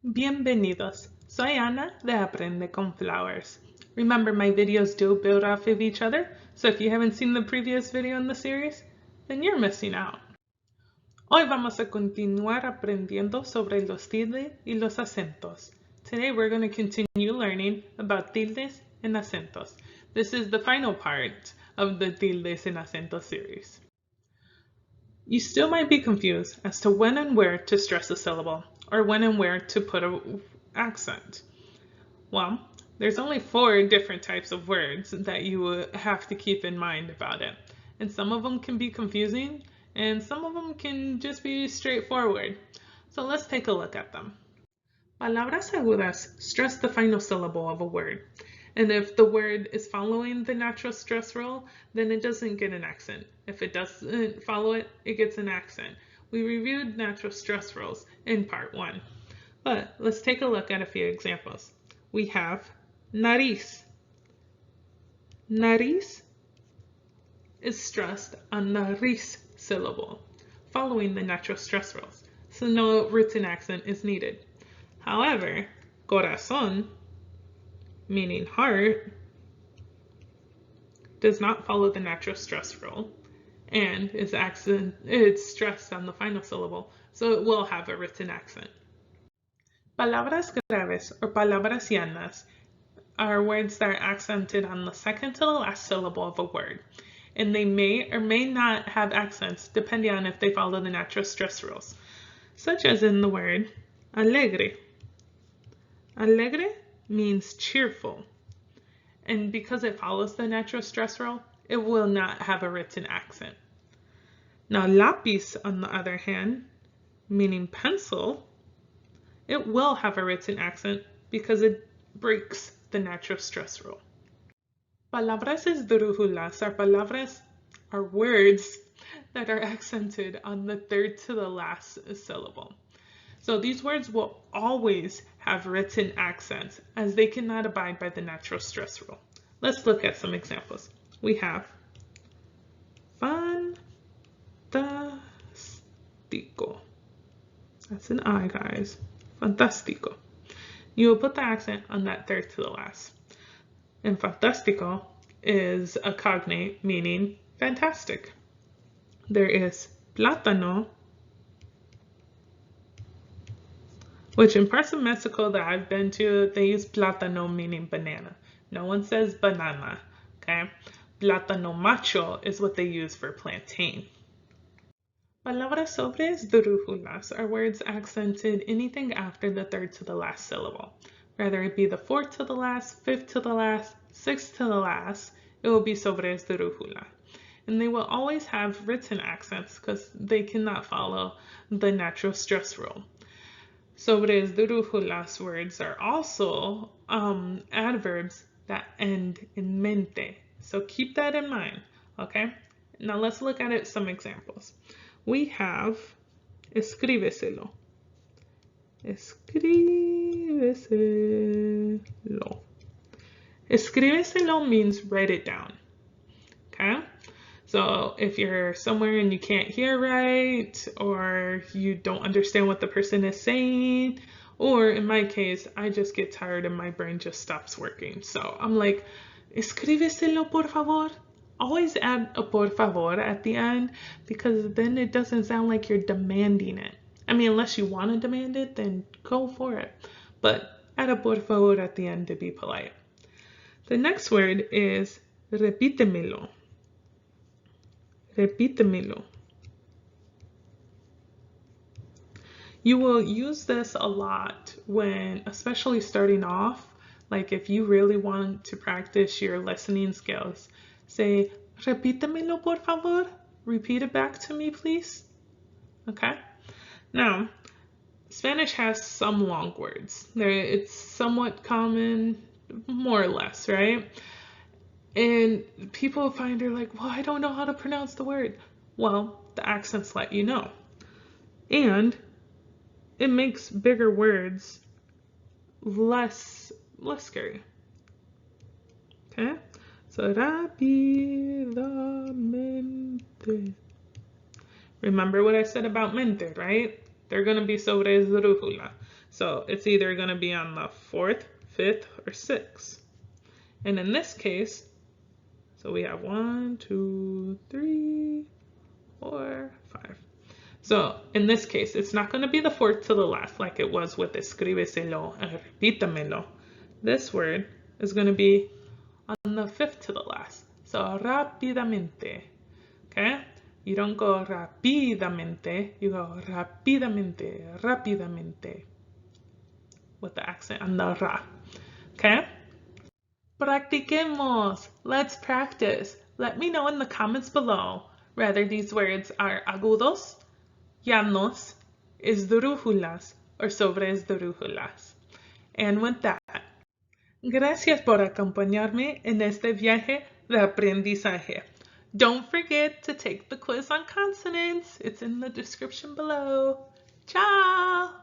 Bienvenidos. Soy Ana de Aprende con Flowers. Remember, my videos do build off of each other, so if you haven't seen the previous video in the series, then you're missing out. Hoy vamos a continuar aprendiendo sobre los tildes y los acentos. Today we're going to continue learning about tildes and acentos. This is the final part of the tildes and acentos series. You still might be confused as to when and where to stress a syllable, or when and where to put an accent. Well, there's only 4 different types of words that you have to keep in mind about it. And some of them can be confusing, and some of them can just be straightforward. So let's take a look at them. Palabras agudas stress the final syllable of a word. And if the word is following the natural stress rule, then it doesn't get an accent. If it doesn't follow it, it gets an accent. We reviewed natural stress rules in part 1. But let's take a look at a few examples. We have nariz. Nariz is stressed on the nariz syllable, following the natural stress rules, so no written accent is needed. However, corazón, meaning heart, does not follow the natural stress rule and it's stressed on the final syllable, so it will have a written accent. Palabras graves or palabras llanas are words that are accented on the second to the last syllable of a word, and they may or may not have accents depending on if they follow the natural stress rules, such as in the word alegre. Alegre means cheerful, and because it follows the natural stress rule, it will not have a written accent. Now, lápiz, on the other hand, meaning pencil, it will have a written accent because it breaks the natural stress rule. Palabras esdrújulas are words that are accented on the third to the last syllable. So these words will always have written accents as they cannot abide by the natural stress rule. Let's look at some examples. We have fantástico. That's an I, guys. Fantástico. You will put the accent on that third to the last. And fantástico is a cognate meaning fantastic. There is plátano, which in parts of Mexico that I've been to, they use plátano meaning banana. No one says banana, okay? Plátano macho is what they use for plantain. Palabras sobre esdrújulas are words accented anything after the third to the last syllable. Whether it be the fourth to the last, fifth to the last, sixth to the last, it will be sobre esdrújula. And they will always have written accents because they cannot follow the natural stress rule. Sobre esdrújulas words are also adverbs that end in mente. So keep that in mind, okay? Now let's look at it, some examples. We have escríbeselo. Escríbeselo. Escríbeselo means write it down, okay? So if you're somewhere and you can't hear right, or you don't understand what the person is saying, or in my case, I just get tired and my brain just stops working. So I'm like, escríbeselo por favor. Always add a por favor at the end because then it doesn't sound like you're demanding it. I mean, unless you want to demand it, then go for it. But add a por favor at the end to be polite. The next word is repítemelo. Repítemelo. You will use this a lot when, especially starting off, like if you really want to practice your listening skills. Say, repítemelo por favor. Repeat it back to me, please. Okay? Now, Spanish has some long words. It's somewhat common, more or less, right? And people find they're like, well, I don't know how to pronounce the word. Well, the accents let you know. And it makes bigger words less scary. Okay? So rápidamente. Remember what I said about mente, right? They're going to be sobre esdrújula. So it's either going to be on the 4th, 5th, or 6th. And in this case, so we have 1, 2, 3, 4, 5. So in this case, it's not going to be the 4th to the last like it was with escríbeselo and repítamelo. This word is going to be on the 5th to the last. So rápidamente. Okay? You don't go rápidamente, you go rápidamente, rápidamente. With the accent on the ra. Okay? Practiquemos. Let's practice. Let me know in the comments below whether these words are agudos, llanos, esdrújulas, or sobreesdrújulas. And with that, gracias por acompañarme en este viaje de aprendizaje. Don't forget to take the quiz on consonants. It's in the description below. Ciao!